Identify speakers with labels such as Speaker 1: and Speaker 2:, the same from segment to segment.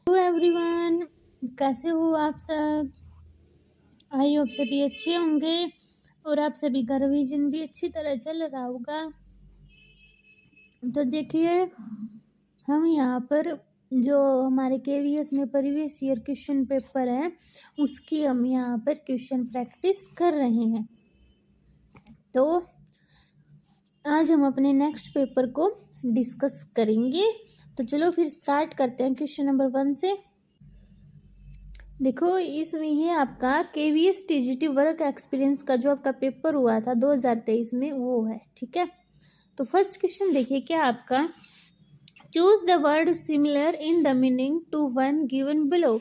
Speaker 1: Hello everyone, कैसे हो आप सब। आई होप सभी अच्छे होंगे और आप सभी का रिवीजन भी अच्छी तरह चल रहा होगा। तो देखिए, हम यहाँ पर जो हमारे केवीएस में प्रीवियस ईयर क्वेश्चन पेपर है उसकी हम यहाँ पर क्वेश्चन प्रैक्टिस कर रहे हैं। तो आज हम अपने नेक्स्ट पेपर को डिस्कस करेंगे। तो चलो फिर स्टार्ट करते हैं क्वेश्चन नंबर 1 से। देखो, इसमें ये आपका केवीएस टीजीटी वर्क एक्सपीरियंस का जो आपका पेपर हुआ था 2023 में वो है, ठीक है। तो फर्स्ट क्वेश्चन देखिए क्या आपका, choose the word similar in the meaning to one given below.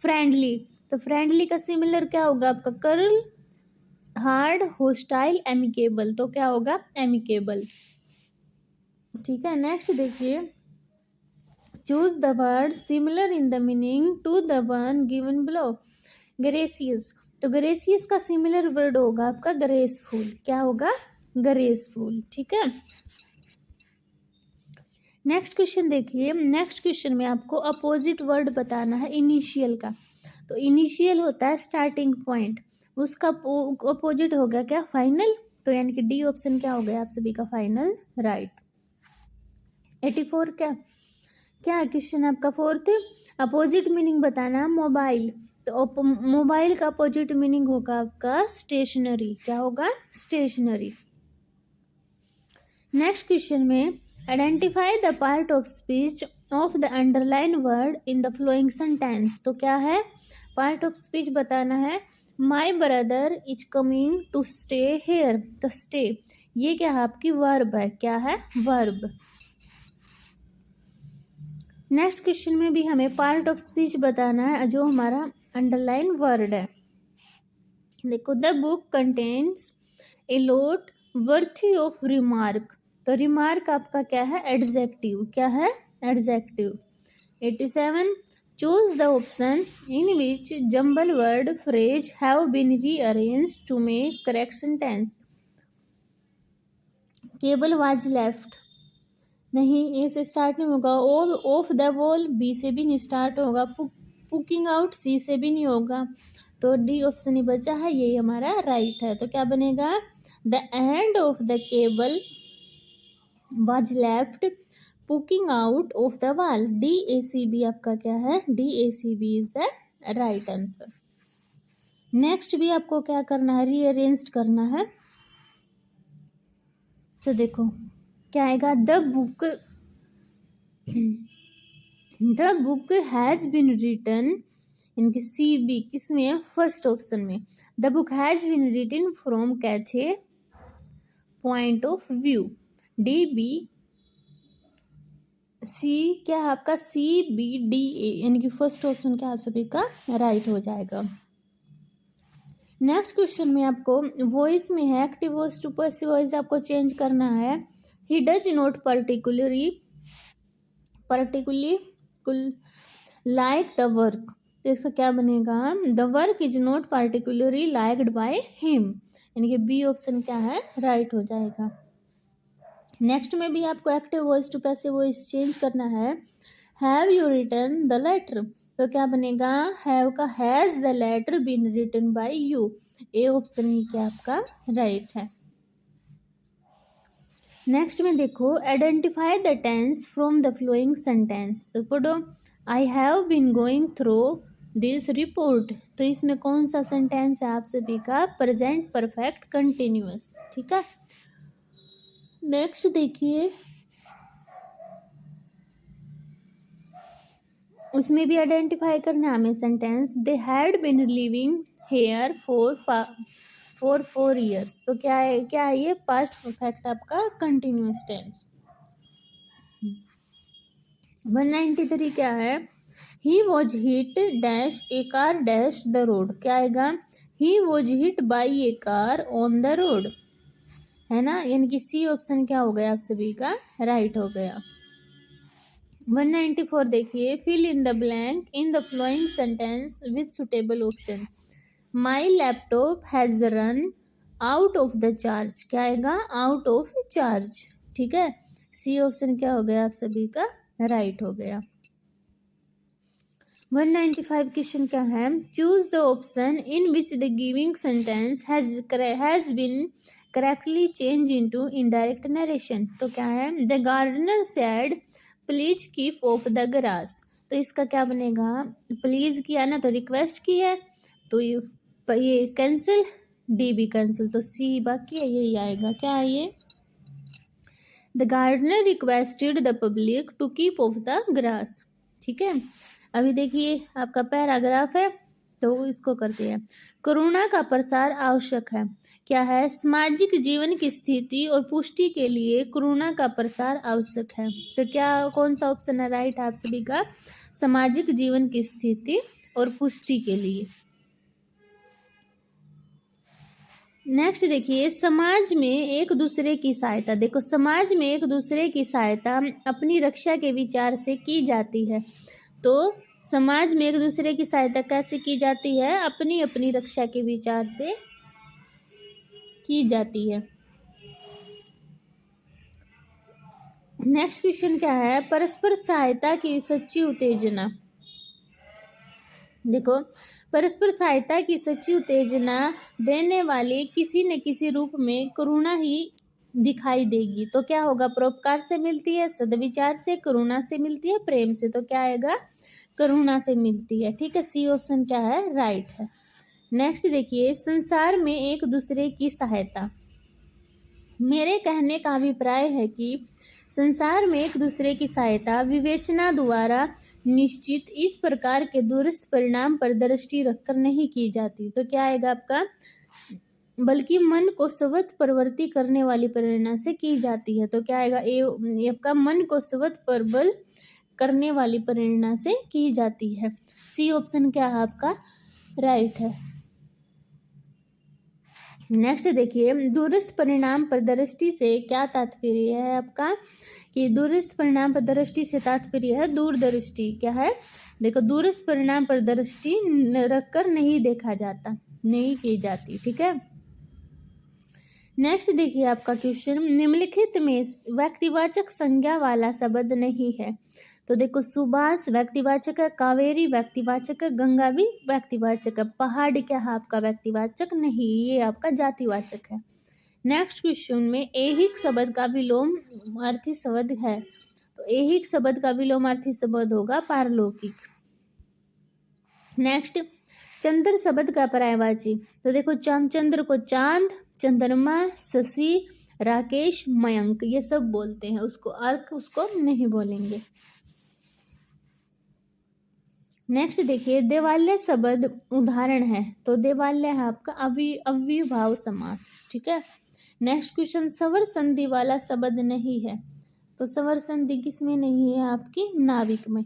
Speaker 1: Friendly, तो फ्रेंडली का सिमिलर क्या होगा आपका, कर्ल, हार्ड, होस्टाइल, एमिकेबल। तो क्या होगा, एमिकेबल, ठीक है। नेक्स्ट देखिए, choose the word similar in the meaning to the one given below. Gracious, तो ग्रेसियस का सिमिलर वर्ड होगा आपका ग्रेसफुल। क्या होगा, ग्रेसफुल, ठीक है। नेक्स्ट क्वेश्चन देखिए, नेक्स्ट क्वेश्चन में आपको अपोजिट वर्ड बताना है इनिशियल का। तो इनिशियल होता है स्टार्टिंग पॉइंट, उसका अपोजिट हो गया क्या, फाइनल। तो यानी कि डी ऑप्शन क्या हो गया आप सभी का, फाइनल, राइट। 84 क्या है क्वेश्चन आपका, फोर्थ, अपोजिट मीनिंग बताना मोबाइल। तो मोबाइल का अपोजिट मीनिंग होगा आपका स्टेशनरी। क्या होगा, स्टेशनरी। नेक्स्ट क्वेश्चन में identify the part of speech of the underline word in the flowing sentence. तो क्या है, पार्ट ऑफ स्पीच बताना है। My brother is coming to stay here. तो स्टे ये क्या है आपकी वर्ब है, क्या है, वर्ब। नेक्स्ट क्वेश्चन में भी हमें पार्ट ऑफ स्पीच बताना है जो हमारा अंडरलाइन वर्ड है। देखो, the book contains a lot worthy of remark. तो रिमार्क आपका क्या है, एडजेक्टिव। क्या है, adjective. 87 choose the option in which jumble word phrase have been rearranged to make correct sentence. Cable was left, नहीं, A से स्टार्ट नहीं होगा। ऑफ द वॉल, बी से भी नहीं स्टार्ट होगा। पुकिंग आउट, सी से भी नहीं होगा। तो डी ऑप्शन ही बचा है, यही हमारा राइट है। तो क्या बनेगा, the end of the cable was left poking out of the wall. D A C B आपका क्या है, D A C B is the right answer. Next भी आपको क्या करना है, रीअरेंज करना है। तो देखो क्या आएगा, the book has been written, इनकी सी बी किस में है, फर्स्ट ऑप्शन में। The book has been written from कैथे point of view. D B C क्या है आपका, सी बी डी ए, यानी कि फर्स्ट ऑप्शन क्या आप सभी का राइट हो जाएगा। नेक्स्ट क्वेश्चन में आपको वॉइस में है, active voice to passive voice आपको चेंज करना है। He does not particularly like the work. तो इसका क्या बनेगा, the work is not particularly liked by him, यानी कि बी ऑप्शन क्या है, राइट हो जाएगा। नेक्स्ट में भी आपको active voice to passive voice change करना है। Have you written the letter. तो क्या बनेगा, हैव का has the letter been written by you. A option ही क्या आपका राइट है। नेक्स्ट में देखो, identify the tense from the flowing sentence. तो पढ़ो, I have been going through this report. तो इसमें कौन सा सेंटेंस है आप सभी का, प्रेजेंट परफेक्ट कंटिन्यूअस, ठीक है। नेक्स्ट देखिए, उसमें भी आइडेंटिफाई करना है हमें sentence. They had been living here for 4 years। तो क्या है, क्या है ये, पास्ट परफेक्ट आपका कंटिन्यूअस टेंस। 193 क्या है, he was hit dash a car dash the road. क्या आएगा, he was hit by a car on the road, है ना, यानी कि सी ऑप्शन क्या हो गया आप सभी का राइट हो गया। 194 देखिए, fill in the blank in the flowing sentence with suitable option. My laptop has run out of the charge. क्या आएगा, आउट ऑफ चार्ज, ठीक है। सी ऑप्शन क्या हो गया आप सभी का राइट हो गया। 195 क्वेश्चन क्या है, choose the option in which the giving sentence has been correctly changed into indirect narration. तो क्या है, the gardener said please keep off the grass. तो इसका क्या बनेगा, प्लीज किया ना तो रिक्वेस्ट की है, तो ये कैंसिल, डी भी कैंसिल, तो सी बाकी है, यही आएगा। क्या है ये, the gardener requested the public to keep off the grass. ठीक है, अभी देखिए आपका पैराग्राफ है, तो इसको करते हैं। करुणा का प्रसार आवश्यक है, क्या है, सामाजिक जीवन की स्थिति और पुष्टि के लिए करुणा का प्रसार आवश्यक है। तो क्या, कौन सा ऑप्शन है राइट आप सभी का, सामाजिक जीवन की स्थिति और पुष्टि के लिए। नेक्स्ट देखिए, समाज में एक दूसरे की सहायता। देखो, समाज में एक दूसरे की सहायता अपनी रक्षा के विचार से की जाती है। तो समाज में एक दूसरे की सहायता कैसे की जाती है, अपनी अपनी रक्षा के विचार से की जाती है। नेक्स्ट क्वेश्चन क्या है, परस्पर सहायता की सच्ची उत्तेजना। देखो, परस्पर सहायता की सच्ची उत्तेजना देने वाले किसी न किसी रूप में करुणा ही दिखाई देगी। तो क्या होगा, परोपकार से मिलती है, सद्विचार से, करुणा से मिलती है, प्रेम से। तो क्या आएगा, करुणा से मिलती है। ठीक है, सी ऑप्शन क्या है राइट है। नेक्स्ट देखिए, संसार में एक दूसरे की सहायता। मेरे कहने का अभिप्राय है कि संसार में एक दूसरे की सहायता विवेचना द्वारा निश्चित इस प्रकार के दूरस्थ परिणाम पर दृष्टि रखकर नहीं की जाती। तो क्या आएगा आपका, बल्कि मन को स्वतः प्रवृत्ति करने वाली प्रेरणा से की जाती है। तो क्या आएगा, ये आपका मन को स्वतः प्रबल करने वाली प्रेरणा से की जाती है। सी ऑप्शन क्या है आपका राइट है। नेक्स्ट देखिए, दूरस्थ परिणाम पर दृष्टि से क्या तात्पर्य है आपका, कि दूरस्थ परिणाम पर दृष्टि से तात्पर्य है दूरदृष्टि। क्या है, देखो, दूरस्थ परिणाम पर दृष्टि रखकर नहीं देखा जाता, नहीं की जाती। ठीक है, नेक्स्ट देखिए आपका क्वेश्चन, निम्नलिखित में व्यक्तिवाचक संज्ञा वाला शब्द नहीं है। तो देखो, सुभाष व्यक्तिवाचक है, कावेरी व्यक्तिवाचक है, गंगा भी व्यक्तिवाचक है, पहाड़ क्या है आपका व्यक्तिवाचक नहीं, ये आपका जातिवाचक है। नेक्स्ट क्वेश्चन में ऐहिक शब्द का विलोम अर्थी शब्द है। तो ऐहिक शब्द का विलोम अर्थी शब्द होगा पारलौकिक। नेक्स्ट, चंद्र शब्द का पर्यायवाची। तो देखो, चंद्र को चांद, चंद्रमा, शशि, राकेश, मयंक, ये सब बोलते हैं, उसको अर्क उसको नहीं बोलेंगे। नेक्स्ट देखिए, देवालय शब्द उदाहरण है। तो देवालय है आपका अव्ययभाव समास। ठीक है, नेक्स्ट क्वेश्चन, स्वर संधि वाला शब्द नहीं है। तो स्वर संधि किसमें नहीं है आपकी, नाविक में।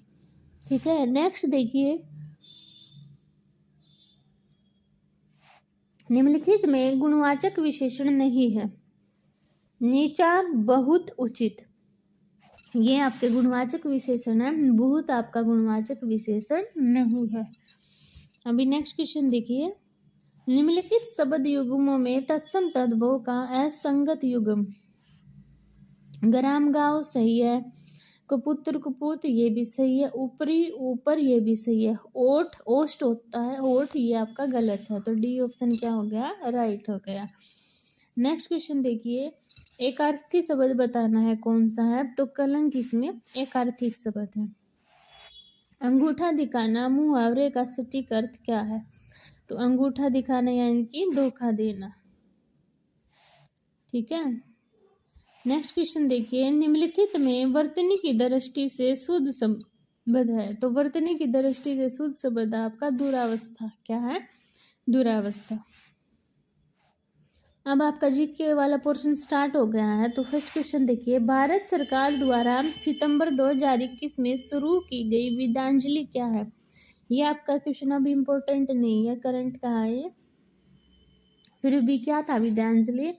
Speaker 1: ठीक है, नेक्स्ट देखिए, निम्नलिखित में गुणवाचक विशेषण नहीं है। नीचा, बहुत, उचित, ये आपके गुणवाचक विशेषण है, बहुत आपका गुणवाचक विशेषण नहीं है। अभी नेक्स्ट क्वेश्चन देखिए, निम्नलिखित शब्द युग्मों में तत्सम तद्भव का असंगत युग्म। ग्राम, गांव सही है, कपुत्र, कुपुत, ये भी सही है, ऊपरी, ऊपर, ये भी सही है, ओठ, ओष्ट होता है, ओठ, ये आपका गलत है। तो डी ऑप्शन क्या हो गया राइट हो गया। नेक्स्ट क्वेश्चन देखिए, एक आर्थिक शब्द बताना है कौन सा है। तो कलंक इसमें एक आर्थिक शब्द है। अंगूठा दिखाना मुहावरे का सटीक अर्थ क्या है। तो अंगूठा दिखाना यानी कि धोखा देना। ठीक है, नेक्स्ट क्वेश्चन देखिए, निम्नलिखित में वर्तनी की दृष्टि से शुद्ध शब्द है। तो वर्तनी की दृष्टि से शुद्ध शब्द आपका दुरावस्था। क्या है, दुरावस्था। अब आपका जीके वाला पोर्शन स्टार्ट हो गया है। तो फर्स्ट क्वेश्चन देखिए, भारत सरकार द्वारा सितंबर 2021 में शुरू की गई विद्यांजलि क्या है। ये आपका क्वेश्चन अभी इम्पोर्टेंट नहीं है, करंट का है ये। फिर भी क्या था विद्यांजलि,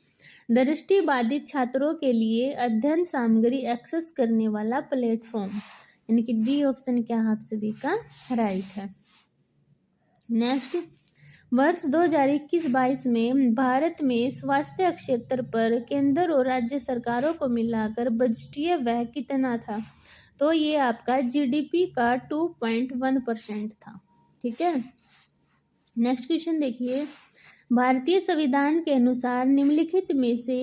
Speaker 1: दृष्टिबाधित छात्रों के लिए अध्ययन सामग्री एक्सेस करने वाला प्लेटफॉर्म, यानी कि डी ऑप्शन क्या आप सभी का राइट है। नेक्स्ट, वर्ष 2021-22 में भारत में स्वास्थ्य क्षेत्र पर केंद्र और राज्य सरकारों को मिलाकर बजटीय व्यय कितना था। तो ये आपका जीडीपी का 2.1% था। ठीक है, नेक्स्ट क्वेश्चन देखिए, भारतीय संविधान के अनुसार निम्नलिखित में से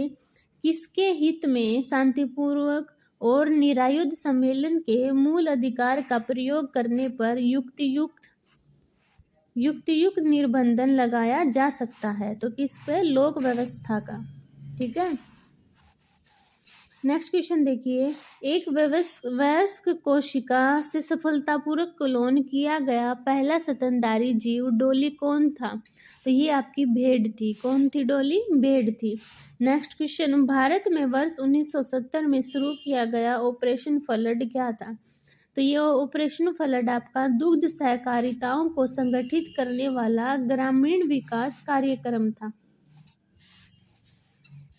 Speaker 1: किसके हित में शांतिपूर्वक और निरायुध सम्मेलन के मूल अधिकार का प्रयोग करने पर युक्तियुक्त निर्बंधन लगाया जा सकता है? तो किस पे? लोक व्यवस्था का। ठीक है, नेक्स्ट क्वेश्चन देखिए, एक वयस्क कोशिका से सफलतापूर्वक क्लोन किया गया पहला स्तनधारी जीव डॉली कौन था? तो ये आपकी भेड़ थी। कौन थी? डॉली, भेड़ थी। नेक्स्ट क्वेश्चन, भारत में वर्ष 1970 में शुरू किया गया ऑपरेशन फ्लड क्या था? तो ये ऑपरेशन फ्लड आपका दुग्ध सहकारिताओं को संगठित करने वाला ग्रामीण विकास कार्यक्रम था।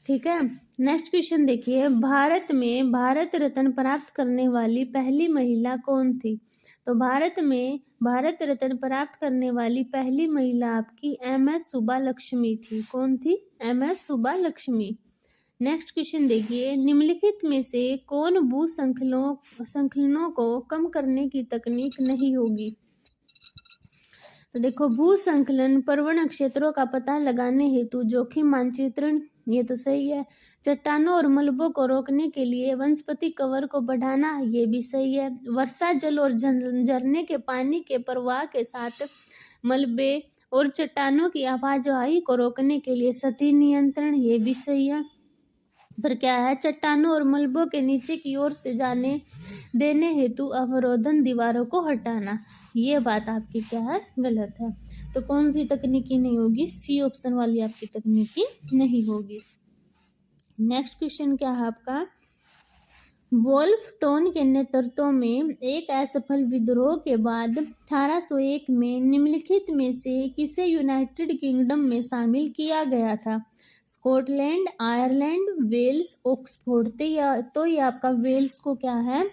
Speaker 1: ठीक है, नेक्स्ट क्वेश्चन देखिए, भारत में भारत रत्न प्राप्त करने वाली पहली महिला कौन थी? तो भारत में भारत रत्न प्राप्त करने वाली पहली महिला आपकी MS सुब्बालक्ष्मी थी। कौन थी? MS सुब्बालक्ष्मी। नेक्स्ट क्वेश्चन देखिए, निम्नलिखित में से कौन भूसंकलनों को कम करने की तकनीक नहीं होगी? तो देखो, भूसंकलन प्रवण क्षेत्रों का पता लगाने हेतु जोखिम मानचित्रण, ये तो सही है। चट्टानों और मलबों को रोकने के लिए वनस्पति कवर को बढ़ाना, ये भी सही है। वर्षा जल और झरने के पानी के प्रवाह के साथ मलबे और चट्टानों की आवाजाही को रोकने के लिए सतही नियंत्रण, ये भी सही है। पर क्या है? चट्टानों और मलबों के नीचे की ओर से जाने देने हेतु अवरोधन दीवारों को हटाना, ये बात आपकी क्या है? गलत है। तो कौन सी तकनीकी नहीं होगी? सी ऑप्शन वाली आपकी तकनीकी नहीं होगी। नेक्स्ट क्वेश्चन क्या है आपका, वोल्फ टोन के नेतृत्व में एक असफल विद्रोह के बाद 1801 में निम्नलिखित में से किसे यूनाइटेड किंगडम में शामिल किया गया था? Scotland, Ireland, Wales, Oxford. तो ये आपका वेल्स को क्या है?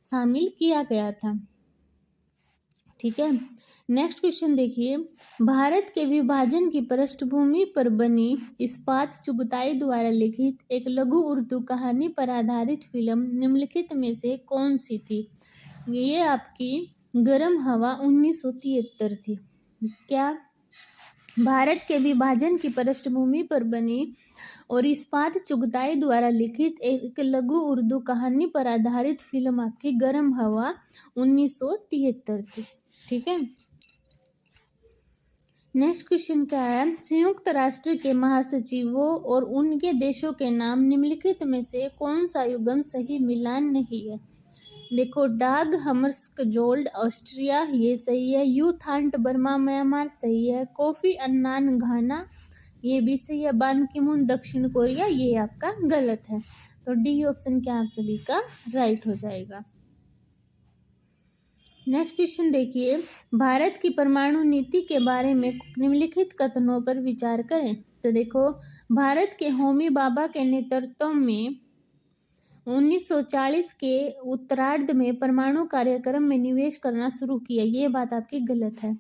Speaker 1: शामिल किया गया था। ठीक है, नेक्स्ट क्वेश्चन देखिए, भारत के विभाजन की पृष्ठभूमि पर बनी इस्पात चुगताई द्वारा लिखित एक लघु उर्दू कहानी पर आधारित फिल्म निम्नलिखित में से कौन सी थी? ये आपकी गर्म हवा 1973 थी। क्या? भारत के विभाजन की पृष्ठभूमि पर बनी और इस्पात चुगताई द्वारा लिखित एक लघु उर्दू कहानी पर आधारित फिल्म आपकी गर्म हवा 1973 थी। ठीक है, नेक्स्ट क्वेश्चन क्या है, संयुक्त राष्ट्र के महासचिवों और उनके देशों के नाम निम्नलिखित में से कौन सा युग्म सही मिलान नहीं है? देखो, डाग हमर्स्कजोल्ड ऑस्ट्रिया, ये सही है। यू थांट बर्मा म्यांमार, सही है। कोफी अन्नान घाना, ये भी सही है। बान की मून दक्षिण कोरिया, ये आपका गलत है। तो डी ऑप्शन क्या आप सभी का राइट हो जाएगा। नेक्स्ट क्वेश्चन देखिए, भारत की परमाणु नीति के बारे में निम्नलिखित कथनों पर विचार करें। तो देखो, भारत के होमी भाभा के नेतृत्व में 1940 के उत्तरार्ध में परमाणु कार्यक्रम में निवेश करना शुरू किया, ये बात आपकी गलत है।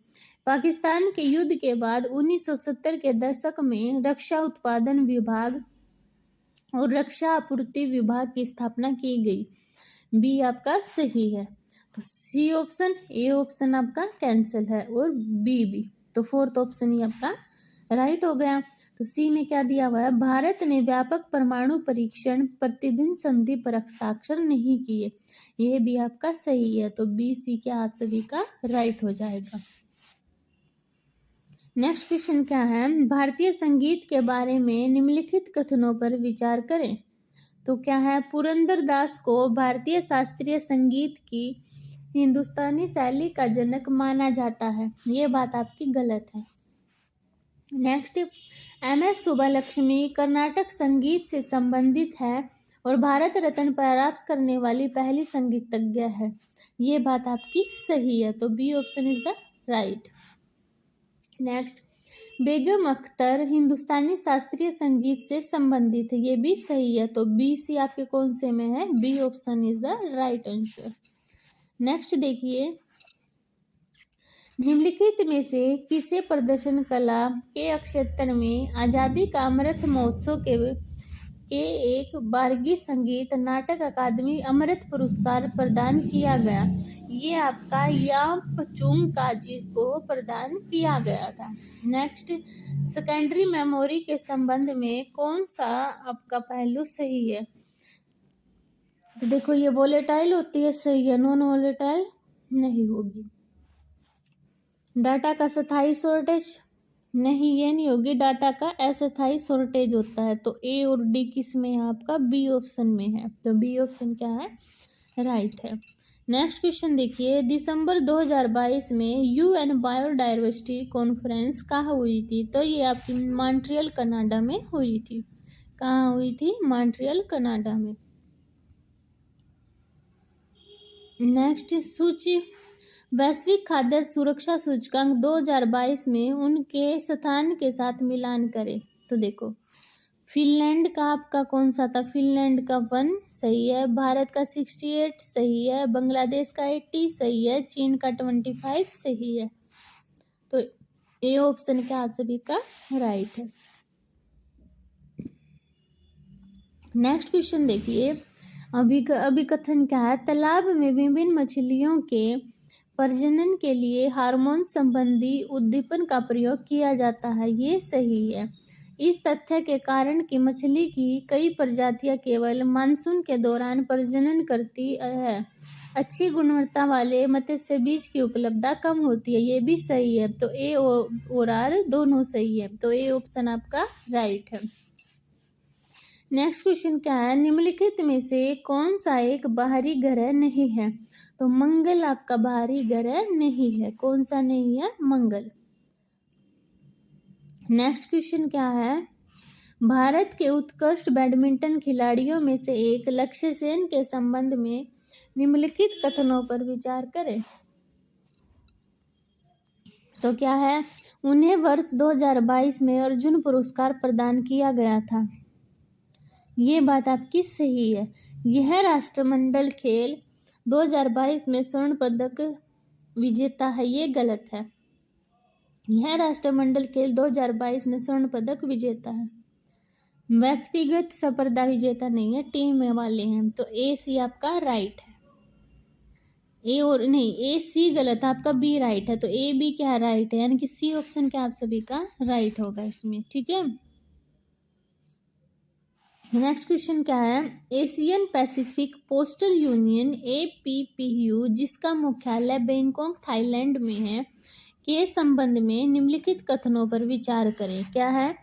Speaker 1: पाकिस्तान के युद्ध के बाद 1970 के दशक में रक्षा उत्पादन विभाग और रक्षा आपूर्ति विभाग की स्थापना की गई, बी आपका सही है। तो सी ऑप्शन, ए ऑप्शन आपका कैंसिल है और बी भी, तो फोर्थ ऑप्शन ही आपका राइट हो गया। तो सी में क्या दिया हुआ है, भारत ने व्यापक परमाणु परीक्षण प्रतिबंध संधि पर हस्ताक्षर नहीं किए, यह भी आपका सही है। तो बी सी क्या आप सभी का राइट हो जाएगा। नेक्स्ट क्वेश्चन क्या है, भारतीय संगीत के बारे में निम्नलिखित कथनों पर विचार करें। तो क्या है, पुरंदर दास को भारतीय शास्त्रीय संगीत की हिंदुस्तानी शैली का जनक माना जाता है, ये बात आपकी गलत है। नेक्स्ट, MS सुब्बालक्ष्मी कर्नाटक संगीत से संबंधित है और भारत रत्न प्राप्त करने वाली पहली संगीतज्ञ है, ये बात आपकी सही है। तो B option is the right. Next, Begum Akhtar Hindustani शास्त्रीय संगीत से संबंधित है, ये भी सही है। तो बी सी आपके कौन से में है, B option is the right answer. Next देखिए, निम्नलिखित में से किसे प्रदर्शन कला के क्षेत्र में आजादी का अमृत महोत्सव के एक बारगी संगीत नाटक अकादमी अमृत पुरस्कार प्रदान किया गया? ये आपका यापचुंग काजी को प्रदान किया गया था। नेक्स्ट, सेकेंडरी मेमोरी के संबंध में कौन सा आपका पहलू सही है? तो देखो ये वोलेटाइल होती है, सही है। नॉन वोलेटाइल नहीं होगी। डाटा का स्थायी शॉर्टेज नहीं, ये नहीं होगी। डाटा का अस्थायी शॉर्टेज होता है। तो ए और डी किस में है आपका? बी ऑप्शन में है। तो बी ऑप्शन क्या है? राइट है। नेक्स्ट क्वेश्चन देखिए, दिसंबर 2022 में यूएन बायोडायवर्सिटी कॉन्फ्रेंस कहाँ हुई थी? तो ये आपकी मॉन्ट्रियल कनाडा में हुई थी। कहाँ हुई थी? मॉन्ट्रियल कनाडा में। नेक्स्ट सूची, वैश्विक खाद्य सुरक्षा सूचकांक 2022 में उनके स्थान के साथ मिलान करें। तो देखो फिनलैंड का आपका कौन सा था? फिनलैंड का 1 सही है, भारत का 68 सही है, बांग्लादेश का 80 सही है, चीन का 25 सही है। तो ए ऑप्शन क्या आप सभी का राइट है। नेक्स्ट क्वेश्चन देखिए, अभिकथन क्या है? तालाब में विभिन्न मछलियों के प्रजनन के लिए हार्मोन संबंधी उद्दीपन का प्रयोग किया जाता है। ये सही है। इस तथ्य के कारण कि मछली की कई प्रजातियां केवल मानसून के दौरान प्रजनन करती है, अच्छी गुणवत्ता वाले मत्स्य बीज की उपलब्धता कम होती है। ये भी सही है। तो ए और आर दोनों सही है। तो ए ऑप्शन आपका राइट है। नेक्स्ट क्वेश्चन क्या है? निम्नलिखित में से कौन सा एक बाहरी ग्रह नहीं है? तो मंगल आपका बाहरी ग्रह नहीं है। कौन सा नहीं है? मंगल। नेक्स्ट क्वेश्चन क्या है? भारत के उत्कृष्ट बैडमिंटन खिलाड़ियों में से एक लक्ष्य सेन के संबंध में निम्नलिखित कथनों पर विचार करें। तो क्या है? उन्हें वर्ष 2022 में अर्जुन पुरस्कार प्रदान किया गया था। ये बात आपकी सही है। यह राष्ट्रमंडल खेल 2022 में स्वर्ण पदक विजेता है। ये गलत है। यह राष्ट्रमंडल खेल 2022 में स्वर्ण पदक विजेता है, व्यक्तिगत स्पर्धा विजेता नहीं है, टीम में वाले हैं। तो ए सी आपका राइट है। ए और नहीं, ए सी गलत है आपका, बी राइट है। तो ए बी क्या राइट है, यानी कि सी ऑप्शन क्या आप सभी का राइट होगा इसमें। ठीक है। नेक्स्ट क्वेश्चन क्या है? Asian Pacific postal union APPU, जिसका मुख्यालय बैंकॉक थाईलैंड में है, के संबंध में निम्नलिखित कथनों पर विचार करें। क्या है?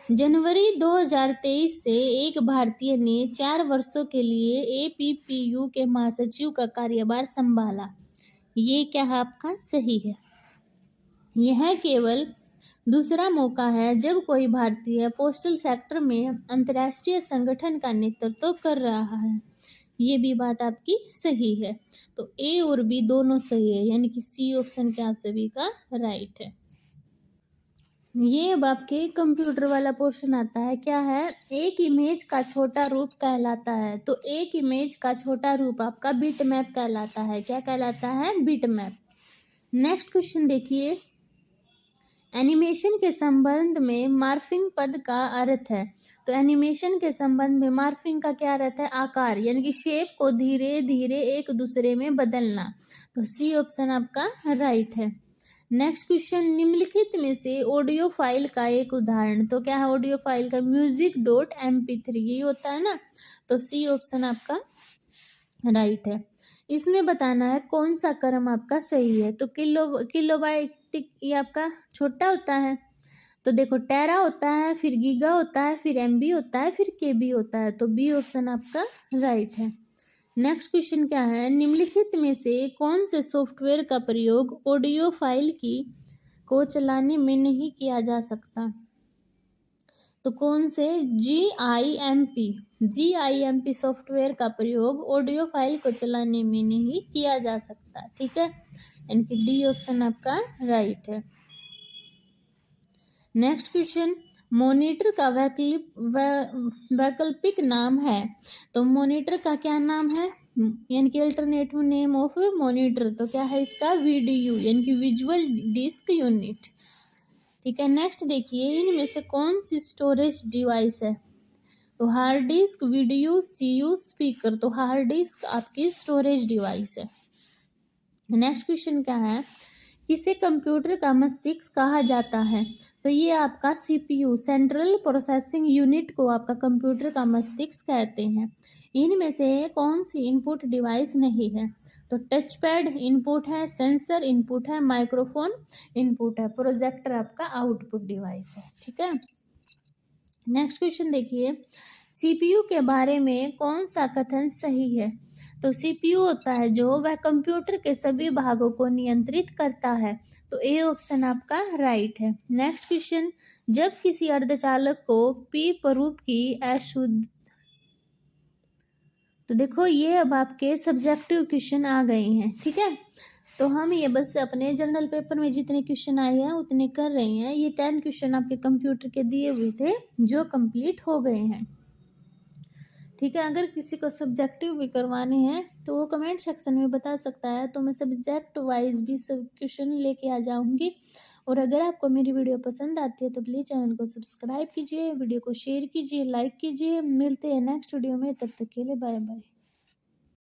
Speaker 1: जनवरी 2023 से एक भारतीय ने 4 वर्षों के लिए APPU के महासचिव का कार्यभार संभाला। ये क्या है आपका सही है। यह केवल दूसरा मौका है जब कोई भारतीय पोस्टल सेक्टर में अंतर्राष्ट्रीय संगठन का नेतृत्व कर रहा है। ये भी बात आपकी सही है। तो ए और बी दोनों सही है, यानी कि सी ऑप्शन क्या आप सभी का राइट है। ये अब आपके कंप्यूटर वाला पोर्शन आता है। क्या है? एक इमेज का छोटा रूप कहलाता है। तो एक इमेज का छोटा रूप आपका बिट मैप कहलाता है। क्या कहलाता है? Bit map. नेक्स्ट क्वेश्चन देखिए, एनिमेशन के संबंध में मार्फिंग पद का अर्थ है। तो एनिमेशन के संबंध में मार्फिंग का क्या अर्थ है? आकार, यानी कि शेप को धीरे धीरे एक दूसरे में बदलना। तो सी ऑप्शन आपका राइट है। नेक्स्ट क्वेश्चन, निम्नलिखित में से ऑडियो फाइल का एक उदाहरण। तो क्या है ऑडियो फाइल का? music.mp3 ये होता है ना। तो सी ऑप्शन आपका राइट है। इसमें बताना है कौन सा क्रम आपका सही है। तो किलोबाइट ये आपका छोटा होता है। तो देखो टेरा होता है, फिर गीगा होता है, फिर एमबी होता है, फिर केबी होता है। तो बी ऑप्शन आपका राइट है। नेक्स्ट क्वेश्चन क्या है? निम्नलिखित में से कौन से सॉफ्टवेयर का प्रयोग ऑडियो फाइल को चलाने में नहीं किया जा सकता? तो कौन से? GIMP सॉफ्टवेयर का प्रयोग ऑडियो फाइल को चलाने में नहीं किया जा सकता। ठीक है, यानी कि डी ऑप्शन आपका राइट है। नेक्स्ट क्वेश्चन, मॉनिटर का वैकल्पिक नाम है। तो मॉनिटर का क्या नाम है? यानी कि अल्टरनेटिव नेम ऑफ मॉनिटर। तो क्या है इसका? VDU, यानी कि विजुअल डिस्क यूनिट। ठीक है। नेक्स्ट देखिए, इनमें से कौन सी स्टोरेज डिवाइस है? तो hard disk, video, CU, speaker. तो हार्ड डिस्क आपकी स्टोरेज डिवाइस है। नेक्स्ट क्वेश्चन क्या है, किसे कंप्यूटर का मस्तिष्क कहा जाता है? तो ये आपका सीपीयू, सेंट्रल प्रोसेसिंग यूनिट को आपका कंप्यूटर का मस्तिष्क कहते हैं। इनमें से कौन सी इनपुट डिवाइस नहीं है? तो टच पैड इनपुट है, सेंसर इनपुट है, माइक्रोफोन इनपुट है, प्रोजेक्टर आपका आउटपुट डिवाइस है। ठीक है, नेक्स्ट क्वेश्चन देखिए, सीपीयू के बारे में कौन सा कथन सही है? तो सीपीयू होता है जो वह कंप्यूटर के सभी भागों को नियंत्रित करता है। तो ए ऑप्शन आपका राइट है। नेक्स्ट क्वेश्चन, जब किसी अर्धचालक को पी स्वरूप की अशुद्ध, तो देखो ये अब आपके सब्जेक्टिव क्वेश्चन आ गए हैं। ठीक है, तो हम ये बस अपने जनरल पेपर में जितने क्वेश्चन आए हैं उतने कर रहे हैं। ये 10 क्वेश्चन आपके कंप्यूटर के दिए हुए थे जो कंप्लीट हो गए हैं। ठीक है, अगर किसी को सब्जेक्टिव भी करवाने हैं तो वो कमेंट सेक्शन में बता सकता है, तो मैं सब्जेक्ट वाइज भी सब क्वेश्चन लेके आ जाऊंगी। और अगर आपको मेरी वीडियो पसंद आती है तो प्लीज़ चैनल को सब्सक्राइब कीजिए, वीडियो को शेयर कीजिए, लाइक कीजिए। मिलते हैं नेक्स्ट वीडियो में, तब तक के लिए बाय बाय।